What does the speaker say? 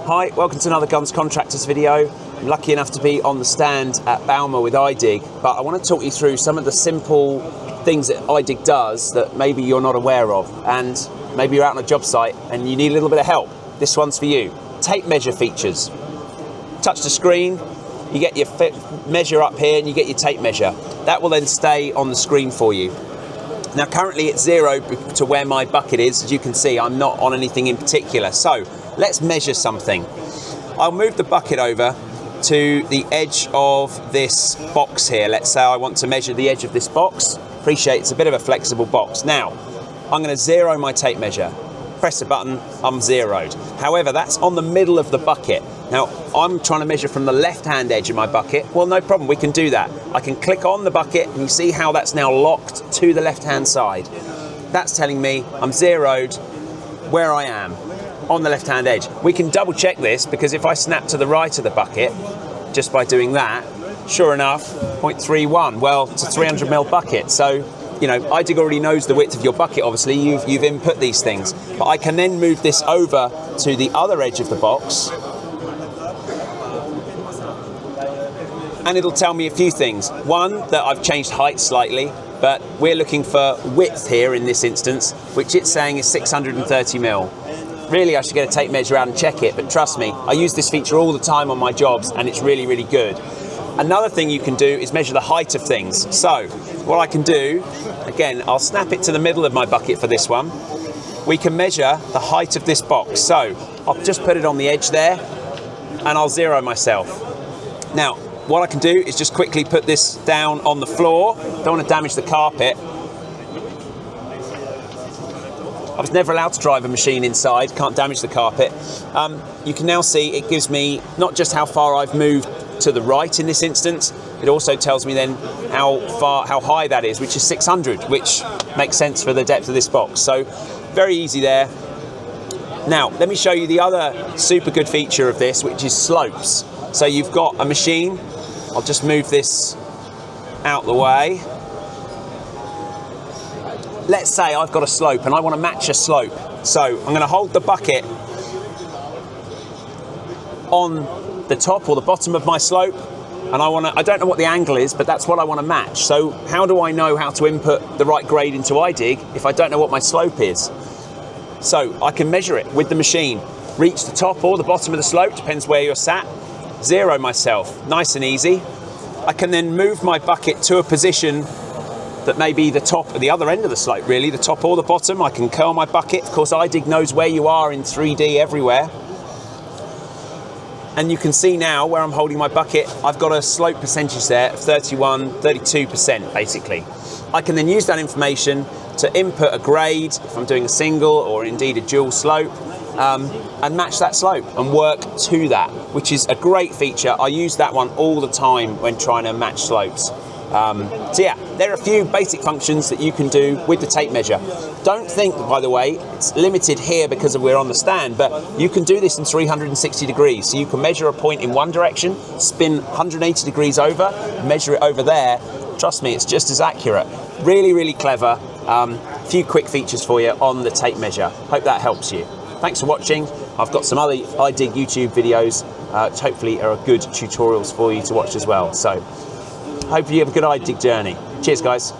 Hi, welcome to another Guns Contractors video. I'm lucky enough to be on the stand at Balmer with iDig, but I want to talk you through some of the simple things that iDig does that maybe you're not aware of, and maybe you're out on a job site and you need a little bit of help. This one's for you. Tape measure features. Touch the screen, you get your measure up here and you get your tape measure. That will then stay on the screen for you. Now currently it's 0 to where my bucket is. As you can see, I'm not on anything in particular. So let's measure something. I'll move the bucket over to the edge of this box here. Let's say I want to measure the edge of this box. Appreciate it's a bit of a flexible box. Now, I'm going to 0 my tape measure. Press the button, I'm 0'd. However, that's on the middle of the bucket. Now, I'm trying to measure from the left-hand edge of my bucket. Well, no problem, we can do that. I can click on the bucket and you see how that's now locked to the left-hand side. That's telling me I'm 0'd where I am, on the left-hand edge. We can double check this because if I snap to the right of the bucket, just by doing that, sure enough, 0.31. Well, it's a 300ml bucket, so you know, iDig already knows the width of your bucket, obviously, you've input these things. But I can then move this over to the other edge of the box, and it'll tell me a few things. One, that I've changed height slightly, but we're looking for width here in this instance, which it's saying is 630ml. Really, I should get a tape measure out and check it, but trust me, I use this feature all the time on my jobs, and it's really, really good. Another thing you can do is measure the height of things. So, what I can do, again, I'll snap it to the middle of my bucket for this one. We can measure the height of this box. So, I'll just put it on the edge there, and I'll 0 myself. Now, what I can do is just quickly put this down on the floor. Don't want to damage the carpet. I was never allowed to drive a machine inside, can't damage the carpet. You can now see it gives me not just how far I've moved to the right in this instance, it also tells me then how high that is, which is 600, which makes sense for the depth of this box. So very easy there. Now let me show you the other super good feature of this, which is slopes. So you've got a machine, I'll just move this out the way. Let's say I've got a slope and I want to match a slope. So I'm going to hold the bucket on the top or the bottom of my slope, and I don't know what the angle is, but that's what I want to match. So how do I know how to input the right grade into iDig if I don't know what my slope is? So I can measure it with the machine, reach the top or the bottom of the slope, depends where you're sat, 0 myself, nice and easy. I can then move my bucket to a position that may be the top or the other end of the slope, really, the top or the bottom. I can curl my bucket. Of course, iDig knows where you are in 3D everywhere. And you can see now where I'm holding my bucket, I've got a slope percentage there of 32%, basically. I can then use that information to input a grade, if I'm doing a single or indeed a dual slope, and match that slope and work to that, which is a great feature. I use that one all the time when trying to match slopes. So yeah, there are a few basic functions that you can do with the tape measure. Don't think, by the way, it's limited here because we're on the stand, but you can do this in 360 degrees. So you can measure a point in one direction, spin 180 degrees over, measure it over there. Trust me, it's just as accurate. Really, really clever. Few quick features for you on the tape measure. Hope that helps you. Thanks for watching. I've got some other iDig YouTube videos, which hopefully are good tutorials for you to watch as well. So hope you have a good iDig journey. Cheers, guys.